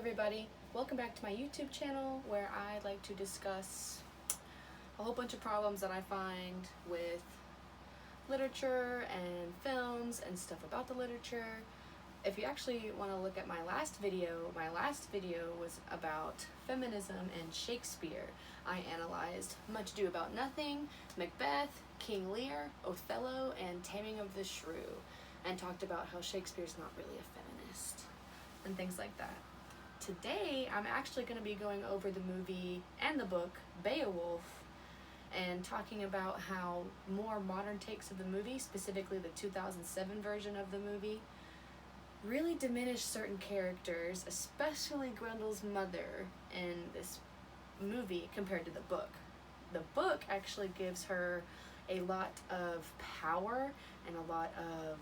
everybody, welcome back to my YouTube channel where I like to discuss a whole bunch of problems that I find with literature and films and stuff about the literature. If you actually want to look at my last video was about feminism and Shakespeare. I analyzed Much Ado About Nothing, Macbeth, King Lear, Othello, and Taming of the Shrew, and talked about how Shakespeare's not really a feminist and things like that. Today, I'm actually going to be going over the movie and the book Beowulf and talking about how more modern takes of the movie, specifically the 2007 version of the movie, really diminish certain characters, especially Grendel's mother in this movie compared to the book. The book actually gives her a lot of power and a lot of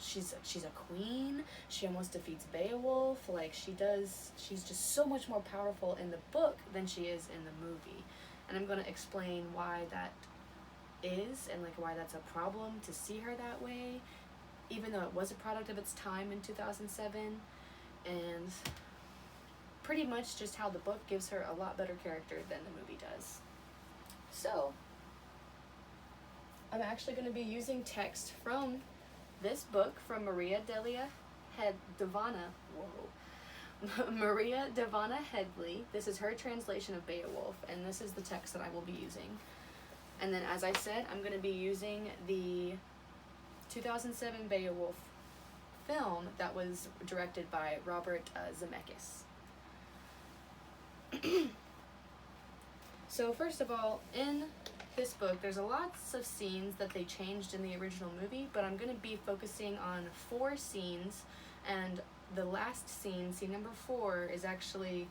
she's a queen. She almost defeats Beowulf. She's just so much more powerful in the book than she is in the movie. And I'm going to explain why that is and why that's a problem to see her that way, even though it was a product of its time in 2007, and pretty much just how the book gives her a lot better character than the movie does. So, I'm actually going to be using text from this book from Maria Dahvana Headley. This is her translation of Beowulf, and this is the text that I will be using. And then, as I said, I'm going to be using the 2007 Beowulf film that was directed by Robert Zemeckis. So first of all, in this book, there's lots of scenes that they changed in the original movie, but I'm going to be focusing on 4 scenes, and the last scene, scene number 4, is actually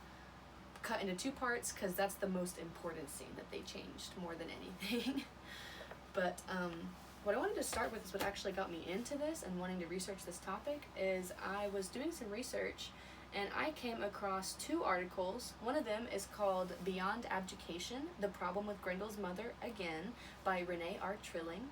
cut into 2 parts because that's the most important scene that they changed more than anything. But what I wanted to start with is what actually got me into this and wanting to research this topic is I was doing some research and I came across 2 articles. One of them is called Beyond Abdication, The Problem with Grendel's Mother Again by Renee R. Trilling.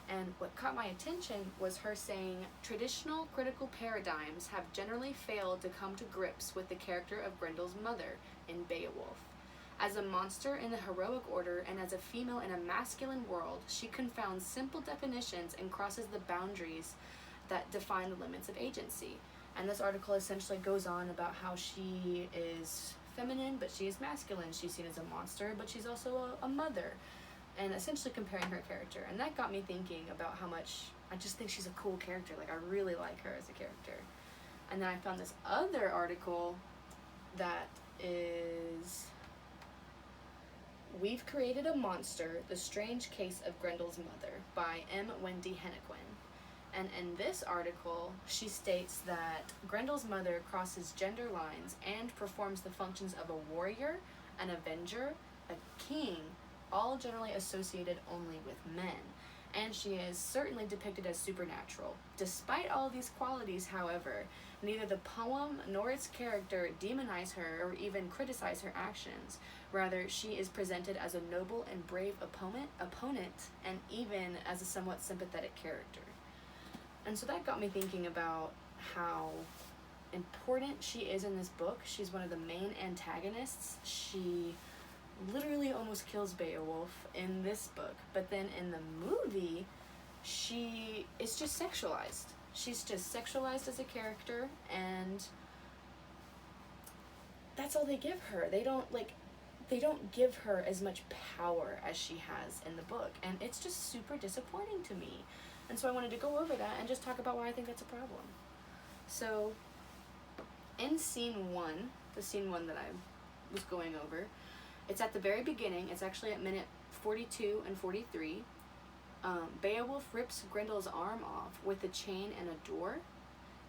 And what caught my attention was her saying, traditional critical paradigms have generally failed to come to grips with the character of Grendel's mother in Beowulf. As a monster in the heroic order and as a female in a masculine world, she confounds simple definitions and crosses the boundaries that define the limits of agency. And this article essentially goes on about how she is feminine, but she is masculine. She's seen as a monster, but she's also a mother. And essentially comparing her character. And that got me thinking about how much I just think she's a cool character. I really like her as a character. And then I found this other article that is We've Created a Monster, The Strange Case of Grendel's Mother by M. Wendy Hennequin. And in this article, she states that Grendel's mother crosses gender lines and performs the functions of a warrior, an avenger, a king, all generally associated only with men. And she is certainly depicted as supernatural. Despite all these qualities, however, neither the poem nor its character demonize her or even criticize her actions. Rather, she is presented as a noble and brave opponent, and even as a somewhat sympathetic character. And so that got me thinking about how important she is in this book. She's one of the main antagonists. She literally almost kills Beowulf in this book, but then in the movie, she is just sexualized. She's just sexualized as a character, and that's all they give her. They don't give her as much power as she has in the book, and it's just super disappointing to me. And so I wanted to go over that and just talk about why I think that's a problem. So, in scene 1, the scene 1 that I was going over, it's at the very beginning. It's actually at minute 42 and 43. Beowulf rips Grendel's arm off with a chain and a door.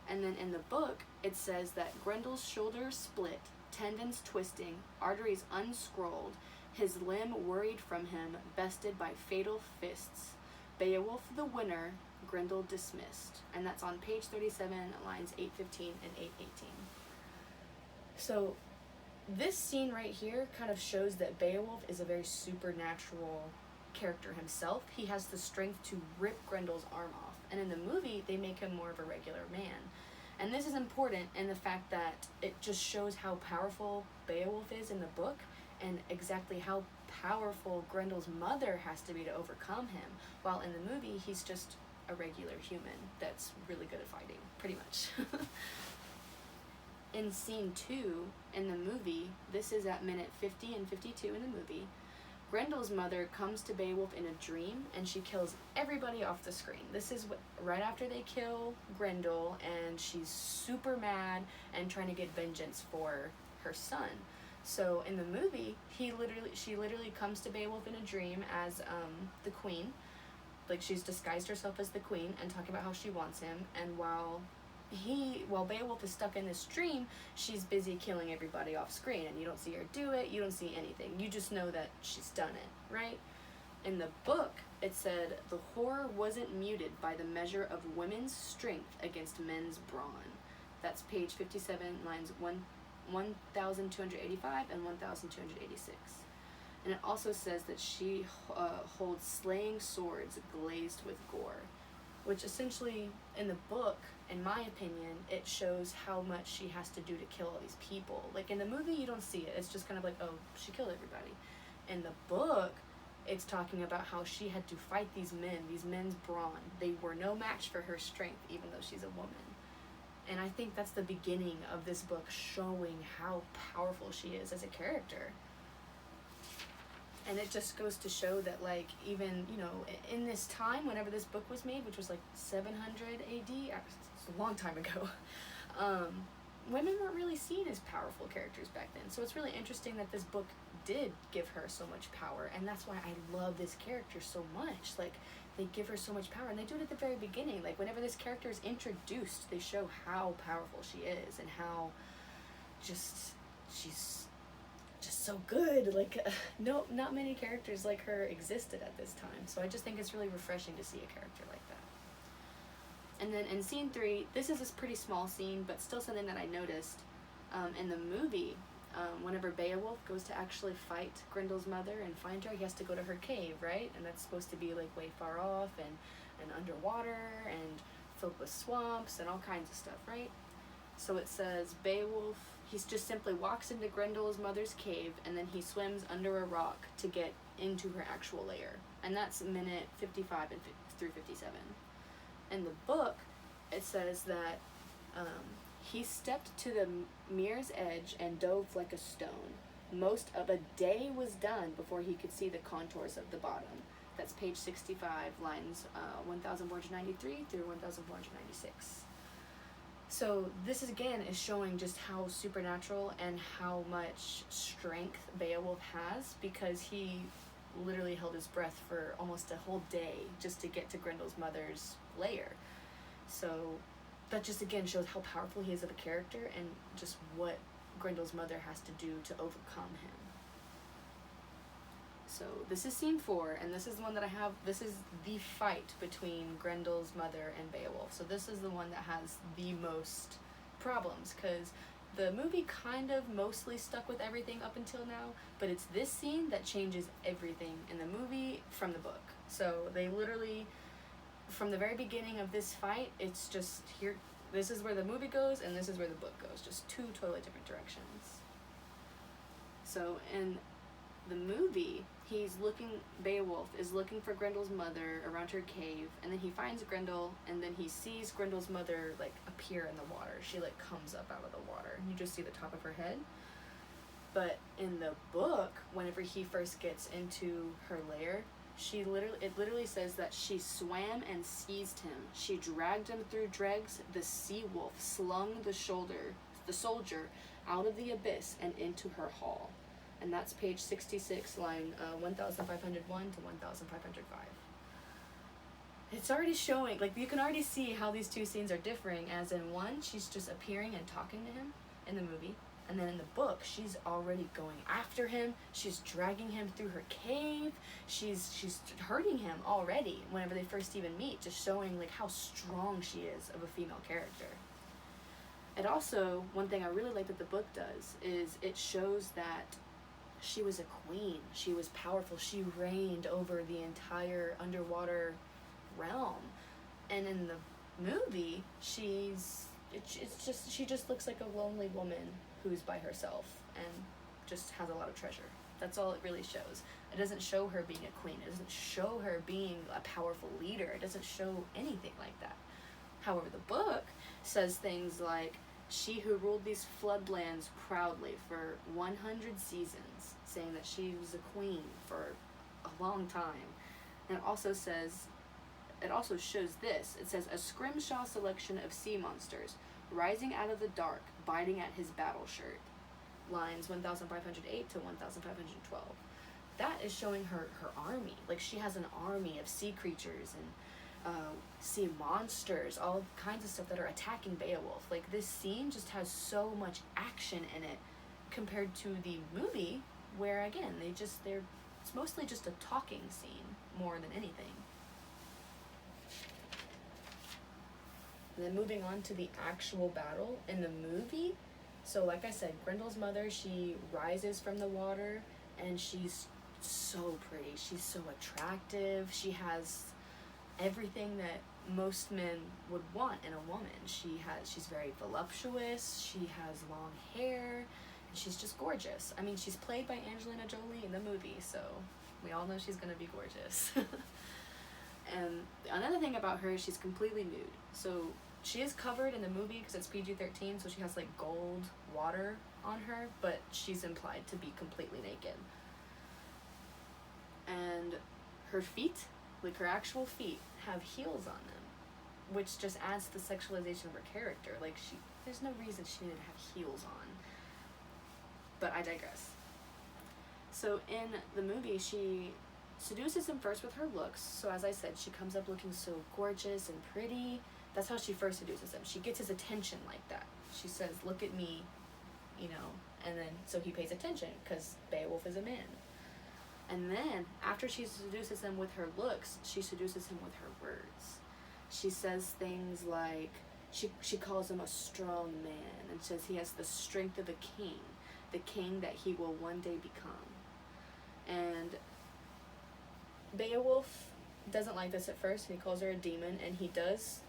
And then in the book, it says that Grendel's shoulders split, tendons twisting, arteries unscrolled, his limb worried from him, bested by fatal fists. Beowulf the winner, Grendel dismissed. And that's on page 37, lines 815 and 818. So this scene right here kind of shows that Beowulf is a very supernatural character himself. He has the strength to rip Grendel's arm off. And in the movie, they make him more of a regular man. And this is important in the fact that it just shows how powerful Beowulf is in the book, and exactly how powerful Grendel's mother has to be to overcome him, while in the movie he's just a regular human that's really good at fighting, pretty much. In scene 2 in the movie, this is at minute 50 and 52 in the movie, Grendel's mother comes to Beowulf in a dream, and she kills everybody off the screen. This is right after they kill Grendel, and she's super mad and trying to get vengeance for her son. So in the movie, she literally comes to Beowulf in a dream as the queen, like she's disguised herself as the queen and talking about how she wants him. And while Beowulf is stuck in this dream, she's busy killing everybody off screen, and you don't see her do it, you don't see anything. You just know that she's done it, right? In the book, it said, the horror wasn't muted by the measure of women's strength against men's brawn. That's page 57, lines 1285 and 1286. And it also says that she holds slaying swords glazed with gore, which essentially, in the book, in my opinion, it shows how much she has to do to kill all these people. Like, in the movie, you don't see it. It's just kind of like, oh, she killed everybody. In the book, it's talking about how she had to fight these men's brawn. They were no match for her strength, even though she's a woman. And I think that's the beginning of this book, showing how powerful she is as a character. And it just goes to show that, like, even, you know, in this time, whenever this book was made, which was like 700 AD, it's a long time ago, women weren't really seen as powerful characters back then. So it's really interesting that this book did give her so much power, and that's why I love this character so much. Like, they give her so much power, and they do it at the very beginning. Like, whenever this character is introduced, they show how powerful she is, and how she's just so good. Like, not many characters like her existed at this time. So I just think it's really refreshing to see a character like that. And then in scene 3, this is a pretty small scene, but still something that I noticed. In the movie, whenever Beowulf goes to actually fight Grendel's mother and find her, he has to go to her cave, right? And that's supposed to be like way far off and underwater and filled with swamps and all kinds of stuff, right? So it says Beowulf, he just simply walks into Grendel's mother's cave, and then he swims under a rock to get into her actual lair. And that's minute 55 through 57. In the book, it says that he stepped to the mere's edge and dove like a stone. Most of a day was done before he could see the contours of the bottom. That's page 65, lines 1493 through 1496. So this is showing just how supernatural and how much strength Beowulf has, because he literally held his breath for almost a whole day just to get to Grendel's mother's lair. So that just again shows how powerful he is of a character, and just what Grendel's mother has to do to overcome him. So this is scene 4, and this is the one that I have. This is the fight between Grendel's mother and Beowulf. So this is the one that has the most problems, because the movie kind of mostly stuck with everything up until now, but it's this scene that changes everything in the movie from the book. So they literally, from the very beginning of this fight, it's just here, this is where the movie goes, and this is where the book goes, just two totally different directions. So in the movie, Beowulf is looking for Grendel's mother around her cave, and then he finds Grendel, and then he sees Grendel's mother, like, appear in the water. She, like, comes up out of the water, and you just see the top of her head. But in the book, whenever he first gets into her lair, it literally says that she swam and seized him. She dragged him through dregs. The sea wolf slung the soldier out of the abyss and into her hall. And that's page 66, line 1501 to 1505. It's already showing, like, you can already see how these two scenes are differing, as in one, she's just appearing and talking to him in the movie, and then in the book, she's already going after him, she's dragging him through her cave, she's hurting him already whenever they first even meet, just showing, like, how strong she is of a female character. It also, one thing I really like that the book does, is it shows that she was a queen. She was powerful. She reigned over the entire underwater realm. And in the movie, it's just, she just looks like a lonely woman who's by herself and just has a lot of treasure. That's all it really shows. It doesn't show her being a queen. It doesn't show her being a powerful leader. It doesn't show anything like that. However, the book says things like, she who ruled these floodlands proudly for 100 seasons, saying that she was a queen for a long time. And it also shows this. It says, a scrimshaw selection of sea monsters, rising out of the dark, biting at his battle shirt. Lines 1508 to 1512. That is showing her army. Like, she has an army of sea creatures and sea monsters, all kinds of stuff that are attacking Beowulf. Like, this scene just has so much action in it compared to the movie, where again, it's mostly just a talking scene more than anything. And then moving on to the actual battle in the movie. So like I said, Grendel's mother, she rises from the water and she's so pretty. She's so attractive. She has everything that most men would want in a woman. She's very voluptuous. She has long hair, and she's just gorgeous. I mean, she's played by Angelina Jolie in the movie, so we all know she's gonna be gorgeous. And another thing about her is she's completely nude. So she is covered in the movie because it's PG-13, so she has like gold water on her, but she's implied to be completely naked. And her feet, like her actual feet, have heels on them, which just adds to the sexualization of her character. Like, there's no reason she needed to have heels on. But I digress. So in the movie, she seduces him first with her looks. So as I said, she comes up looking so gorgeous and pretty. That's how she first seduces him. She gets his attention like that. She says, look at me, you know, and then so he pays attention because Beowulf is a man. And then after she seduces him with her looks, she seduces him with her words. She says things like, she calls him a strong man and says he has the strength of a king, the king that he will one day become. And Beowulf doesn't like this at first, and he calls her a demon, and he does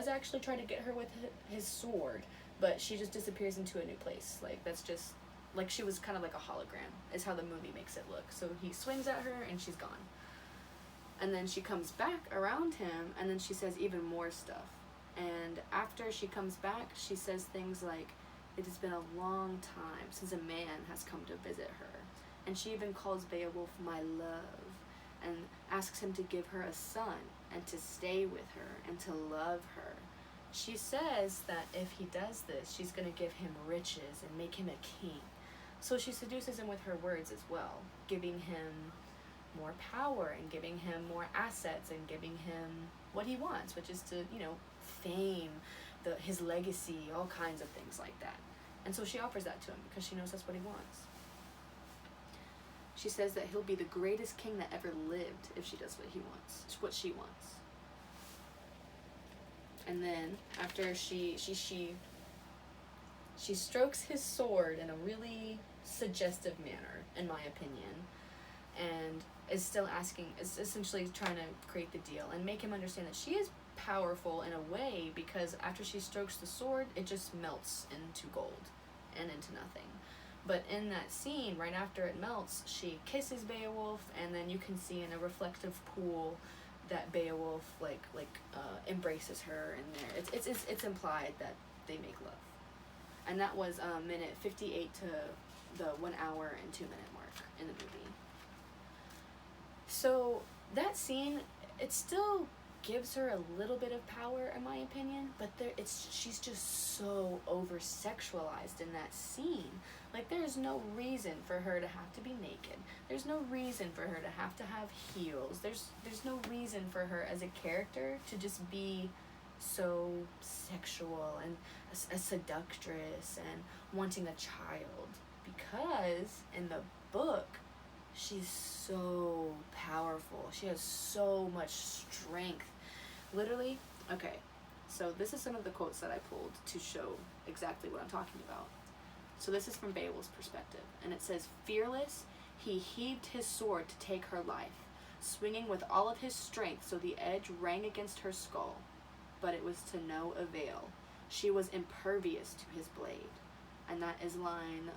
actually try to get her with his sword, but she just disappears into a new place. Like, that's just, like, she was kind of like a hologram, is how the movie makes it look. So he swings at her, and she's gone. And then she comes back around him, and then she says even more stuff. And after she comes back, she says things like, it has been a long time since a man has come to visit her. And she even calls Beowulf my love, and asks him to give her a son, and to stay with her, and to love her. She says that if he does this, she's going to give him riches and make him a king. So she seduces him with her words as well, giving him more power and giving him more assets and giving him what he wants, which is to, you know, fame, his legacy, all kinds of things like that. And so she offers that to him because she knows that's what he wants. She says that he'll be the greatest king that ever lived if she does what he wants, what she wants. And then after she strokes his sword in a really suggestive manner, in my opinion, and is essentially trying to create the deal and make him understand that she is powerful in a way, because after she strokes the sword, it just melts into gold and into nothing. But in that scene, right after it melts, she kisses Beowulf, and then you can see in a reflective pool that Beowulf embraces her, and it's implied that they make love. And that was minute 58 to the 1 hour and 2 minute mark in the movie. So that scene, it still gives her a little bit of power, in my opinion, but she's just so over sexualized in that scene. Like, there's no reason for her to have to be naked. There's no reason for her to have heels. There's no reason for her as a character to just be so sexual and a seductress and wanting a child, because in the book she's so powerful. She has so much strength. Literally, okay, so this is some of the quotes that I pulled to show exactly what I'm talking about. So this is from Beowulf's perspective, and it says, fearless, he heaved his sword to take her life, swinging with all of his strength so the edge rang against her skull. But it was to no avail. She was impervious to his blade. And that is line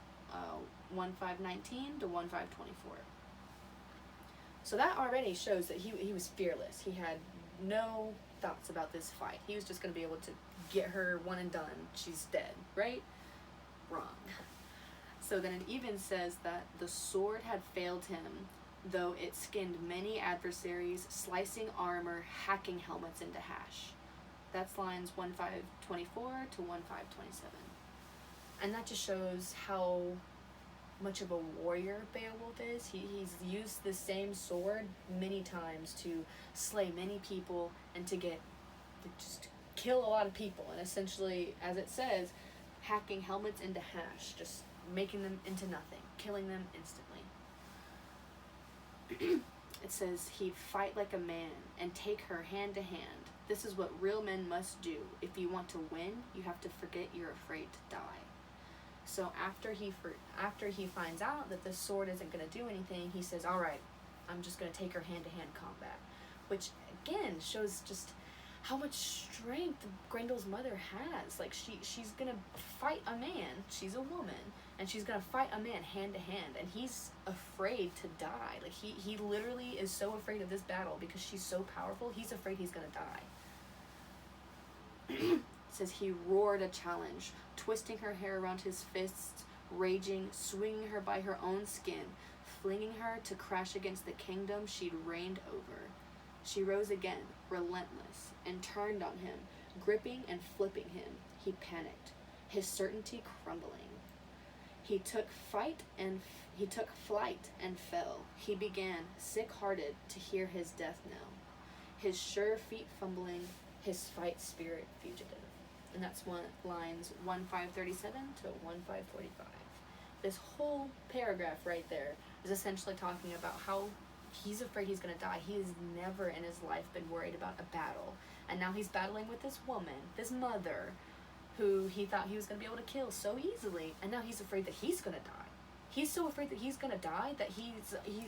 1519 to 1524. So that already shows that he was fearless. He had no thoughts about this fight. He was just going to be able to get her one and done. She's dead, right? Wrong. So then it even says that the sword had failed him, though it skinned many adversaries, slicing armor, hacking helmets into hash. That's lines 1524 to 1527. And that just shows how much of a warrior Beowulf is. He's used the same sword many times to slay many people and to just kill a lot of people. And essentially, as it says, hacking helmets into hash, just making them into nothing, killing them instantly. It says he'd fight like a man and take her hand to hand. This is what real men must do. If you want to win, you have to forget you're afraid to die. So after he finds out that this sword isn't going to do anything, he says, all right, I'm just going to take her hand-to-hand combat. Which, again, shows just how much strength Grendel's mother has. Like, she's going to fight a man. She's a woman. And she's going to fight a man hand-to-hand. And he's afraid to die. Like, he literally is so afraid of this battle because she's so powerful. He's afraid he's going to die. It says he roared a challenge, twisting her hair around his fists, raging, swinging her by her own skin, flinging her to crash against the kingdom she'd reigned over. She rose again, relentless, and turned on him, gripping and flipping him. He panicked, his certainty crumbling. He took flight and fell. He began, sick-hearted, to hear his death knell, his sure feet fumbling, his fight spirit fugitive. And that's lines 1537 to 1545. This whole paragraph right there is essentially talking about how he's afraid he's going to die. He has never in his life been worried about a battle. And now he's battling with this woman, this mother, who he thought he was going to be able to kill so easily. And now he's afraid that he's going to die. He's so afraid that he's going to die that he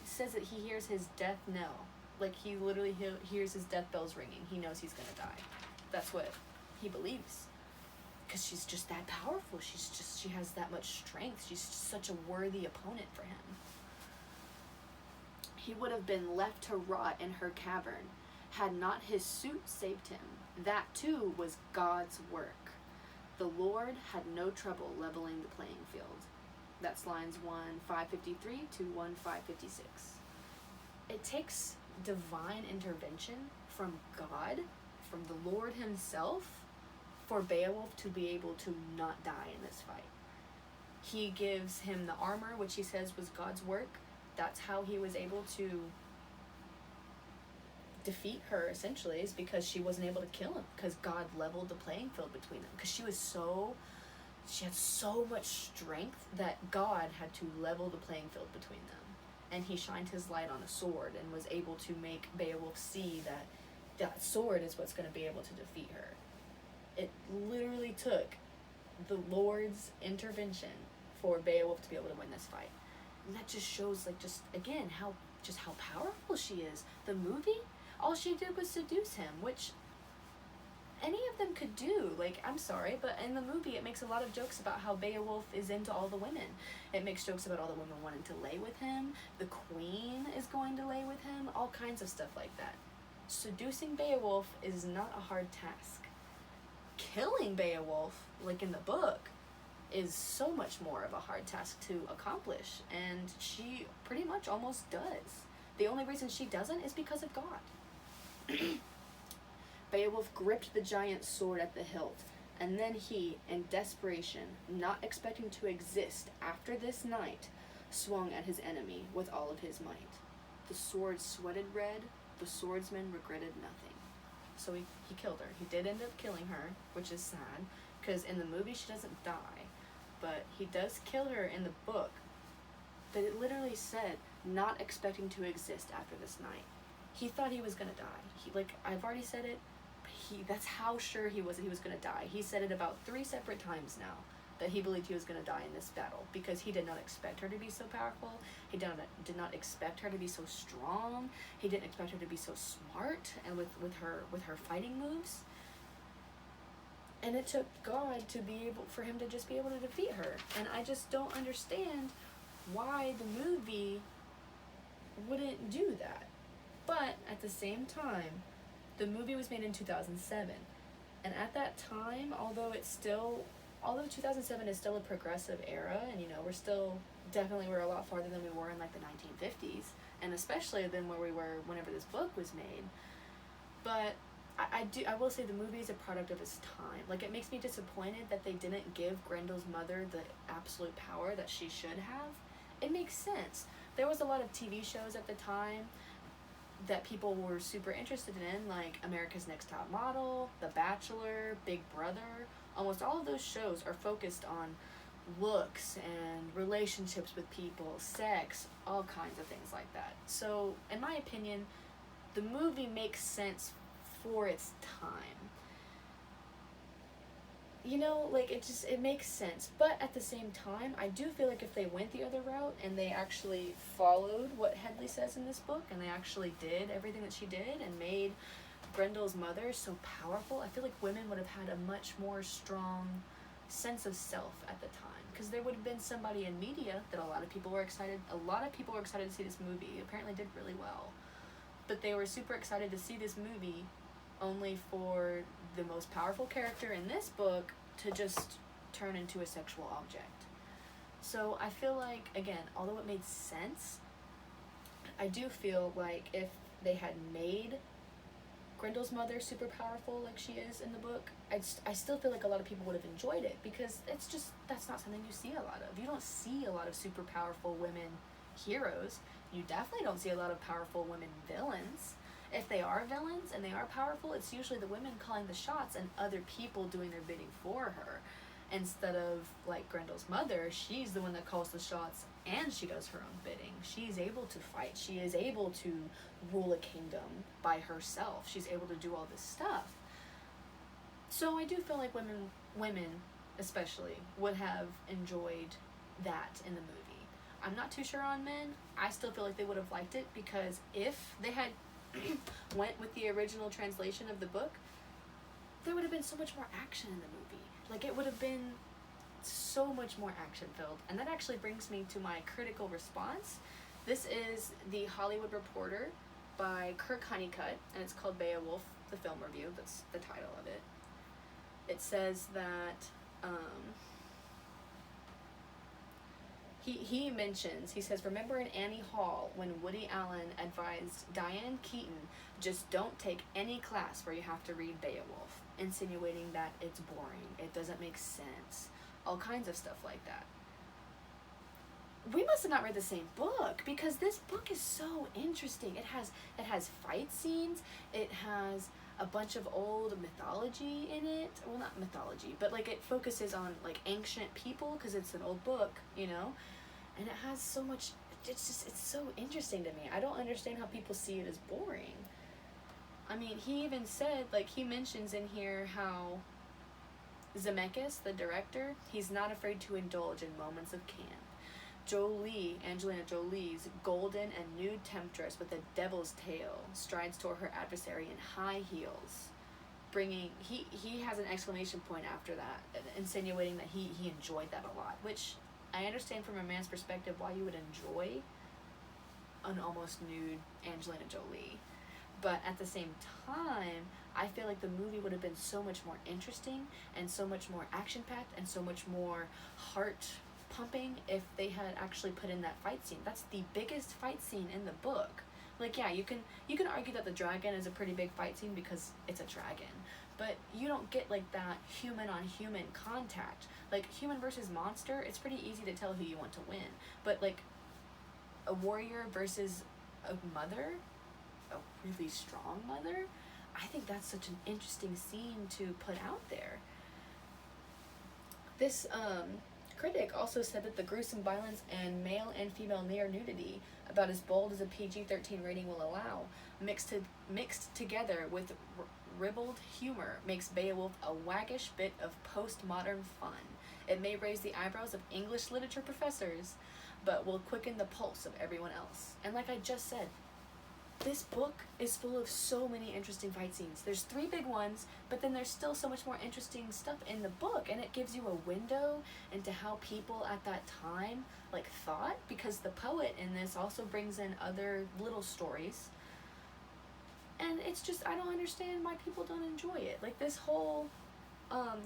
says that he hears his death knell. Like, he literally hears his death bells ringing. He knows he's going to die. That's what he believes. Because she's just that powerful. She has that much strength. She's just such a worthy opponent for him. He would have been left to rot in her cavern had not his suit saved him. That too was God's work. The Lord had no trouble leveling the playing field. That's lines 1553 to 1556. It takes divine intervention from God, from the Lord himself, for Beowulf to be able to not die in this fight. He gives him the armor, which he says was God's work. That's how he was able to defeat her, essentially, is because she wasn't able to kill him, because God leveled the playing field between them, because she had so much strength that God had to level the playing field between them. And he shined his light on a sword and was able to make Beowulf see that that sword is what's going to be able to defeat her. It literally took the Lord's intervention for Beowulf to be able to win this fight. And that just shows, like, just again, how powerful she is. The movie, all she did was seduce him, which any of them could do. Like, I'm sorry, but in the movie it makes a lot of jokes about how Beowulf is into all the women. It makes jokes about all the women wanting to lay with him. The queen is going to lay with him. All kinds of stuff like that. Seducing Beowulf is not a hard task. Killing Beowulf, like in the book, is so much more of a hard task to accomplish, and she pretty much almost does. The only reason she doesn't is because of God. Beowulf gripped the giant's sword at the hilt, and then he, in desperation, not expecting to exist after this night, swung at his enemy with all of his might. The sword sweated red, the swordsman regretted nothing. So he killed her. He did end up killing her, which is sad, because in the movie she doesn't die, but he does kill her in the book. But it literally said, not expecting to exist after this night. He thought he was gonna die. I've already said it, that's how sure he was that he was gonna die. He said it about 3 separate times now, that he believed he was gonna die in this battle, because he did not expect her to be so powerful. He did not expect her to be so strong. He didn't expect her to be so smart, and with her fighting moves. And it took God for him to just be able to defeat her. And I just don't understand why the movie wouldn't do that. But at the same time, the movie was made in 2007. And at that time, although 2007 is still a progressive era, and we're a lot farther than we were in like the 1950s, and especially than where we were whenever this book was made. But I will say the movie is a product of its time. Like, it makes me disappointed that they didn't give Grendel's mother the absolute power that she should have. It makes sense. There was a lot of TV shows at the time that people were super interested in, like America's Next Top Model, The Bachelor, Big Brother. Almost all of those shows are focused on looks and relationships with people, sex, all kinds of things like that. So, in my opinion, the movie makes sense for its time. It makes sense. But at the same time, I do feel like if they went the other route and they actually followed what Headley says in this book, and they actually did everything that she did and made Grendel's mother so powerful, I feel like women would have had a much more strong sense of self at the time. Because there would have been somebody in media that a lot of people were excited to see this movie. It apparently did really well. But they were super excited to see this movie only for the most powerful character in this book to just turn into a sexual object. So I feel like, again, although it made sense, I do feel like if they had made Grendel's mother super powerful like she is in the book, I still feel like a lot of people would have enjoyed it, because that's not something you see a lot of. You don't see a lot of super powerful women heroes. You definitely don't see a lot of powerful women villains. If they are villains and they are powerful, it's usually the women calling the shots and other people doing their bidding for her. Instead of, like, Grendel's mother, she's the one that calls the shots and she does her own bidding. She's able to fight. She is able to rule a kingdom by herself. She's able to do all this stuff. So I do feel like women especially, would have enjoyed that in the movie. I'm not too sure on men. I still feel like they would have liked it, because if they had went with the original translation of the book, there would have been so much more action in the movie. Like, it would have been so much more action filled. And that actually brings me to my critical response. This is The Hollywood Reporter by Kirk Honeycutt, and it's called Beowulf, the film review. That's the title of it. It says that he says, remember in Annie Hall when Woody Allen advised Diane Keaton, just don't take any class where you have to read Beowulf, insinuating that it's boring, it doesn't make sense, all kinds of stuff like that. We must have not read the same book, because this book is so interesting. It has fight scenes, it has a bunch of old mythology in it. Well, not mythology, but like it focuses on like ancient people, because it's an old book, you know, and it has so much. It's so interesting to me. I don't understand how people see it as boring. I mean, he even said, like, he mentions in here how Zemeckis, the director, he's not afraid to indulge in moments of camp. Angelina Jolie's golden and nude temptress with a devil's tail strides toward her adversary in high heels, he has an exclamation point after that, insinuating that he enjoyed that a lot, which I understand from a man's perspective why you would enjoy an almost nude Angelina Jolie. But at the same time, I feel like the movie would have been so much more interesting and so much more action-packed and so much more heart-pumping if they had actually put in that fight scene. That's the biggest fight scene in the book. Like, yeah, you can argue that the dragon is a pretty big fight scene because it's a dragon, but you don't get like that human-on-human contact. Like, human versus monster, it's pretty easy to tell who you want to win. But like a warrior versus a mother, a really strong mother, I think that's such an interesting scene to put out there. This critic also said that the gruesome violence and male and female near nudity, about as bold as a PG-13 rating will allow, mixed together with ribald humor, makes Beowulf a waggish bit of postmodern fun. It may raise the eyebrows of English literature professors, but will quicken the pulse of everyone else. And like I just said, this book is full of so many interesting fight scenes. There's 3 big ones, but then there's still so much more interesting stuff in the book, and it gives you a window into how people at that time like thought, because the poet in this also brings in other little stories. And it's just, I don't understand why people don't enjoy it. Like, this whole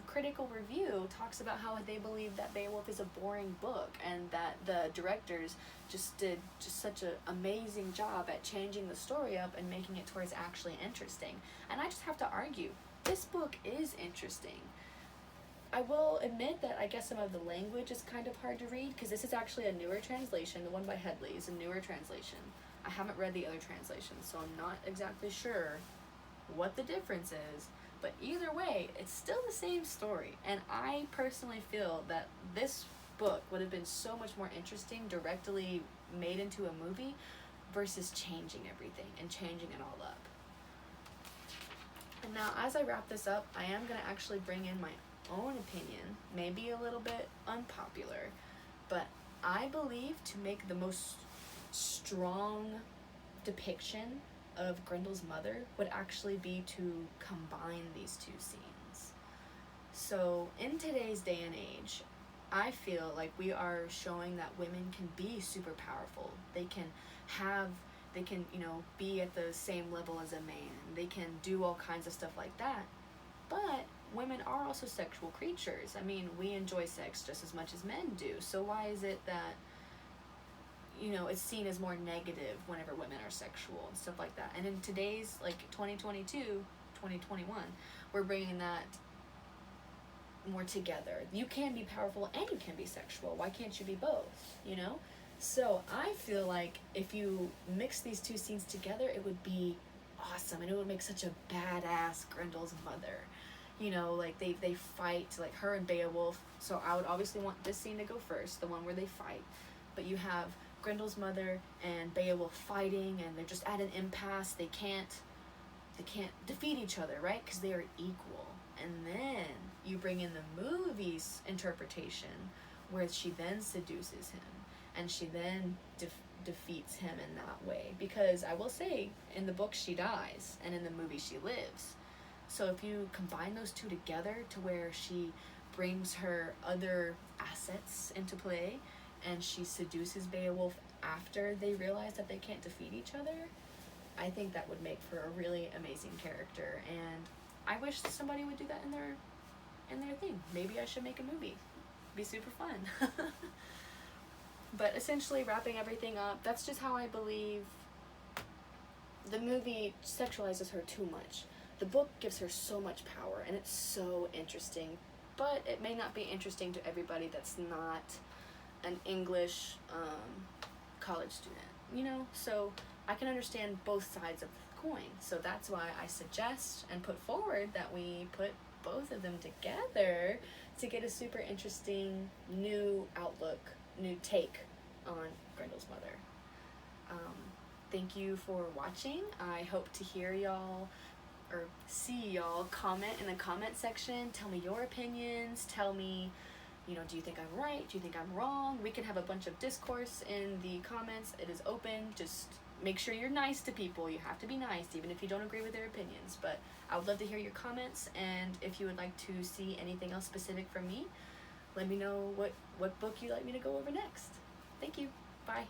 critical review talks about how they believe that Beowulf is a boring book, and that the directors just did such an amazing job at changing the story up and making it to where it's actually interesting. And I just have to argue, this book is interesting. I will admit that I guess some of the language is kind of hard to read, because this is actually a newer translation. The one by Headley is a newer translation. I haven't read the other translations, so I'm not exactly sure what the difference is. But either way, it's still the same story. And I personally feel that this book would have been so much more interesting directly made into a movie versus changing everything and changing it all up. And now, as I wrap this up, I am going to actually bring in my own opinion, maybe a little bit unpopular, but I believe to make the most strong depiction of Grendel's mother would actually be to combine these 2 scenes. So in today's day and age, I feel like we are showing that women can be super powerful. They can, be at the same level as a man. They can do all kinds of stuff like that. But women are also sexual creatures. I mean, we enjoy sex just as much as men do. So why is it that it's seen as more negative whenever women are sexual and stuff like that? And in today's, 2022, 2021, we're bringing that more together. You can be powerful and you can be sexual. Why can't you be both, So I feel like if you mix these 2 scenes together, it would be awesome, and it would make such a badass Grendel's mother. They fight, like her and Beowulf. So I would obviously want this scene to go first, the one where they fight. But you have Grendel's mother and Beowulf fighting, and they're just at an impasse. They can't defeat each other, right? Because they are equal. And then you bring in the movie's interpretation, where she then seduces him, and she then defeats him in that way. Because I will say, in the book she dies, and in the movie she lives. So if you combine those 2 together to where she brings her other assets into play, and she seduces Beowulf after they realize that they can't defeat each other, I think that would make for a really amazing character. And I wish somebody would do that in their thing. Maybe I should make a movie. It'd be super fun. But essentially, wrapping everything up, that's just how I believe the movie sexualizes her too much. The book gives her so much power, and it's so interesting, but it may not be interesting to everybody that's not an English college student, So I can understand both sides of the coin. So that's why I suggest and put forward that we put both of them together to get a super interesting new outlook, new take on Grendel's mother. Thank you for watching. I hope to hear y'all or see y'all comment in the comment section. Tell me your opinions. Tell me, do you think I'm right? Do you think I'm wrong? We can have a bunch of discourse in the comments. It is open. Just make sure you're nice to people. You have to be nice, even if you don't agree with their opinions. But I would love to hear your comments, and if you would like to see anything else specific from me, let me know what book you'd like me to go over next. Thank you. Bye.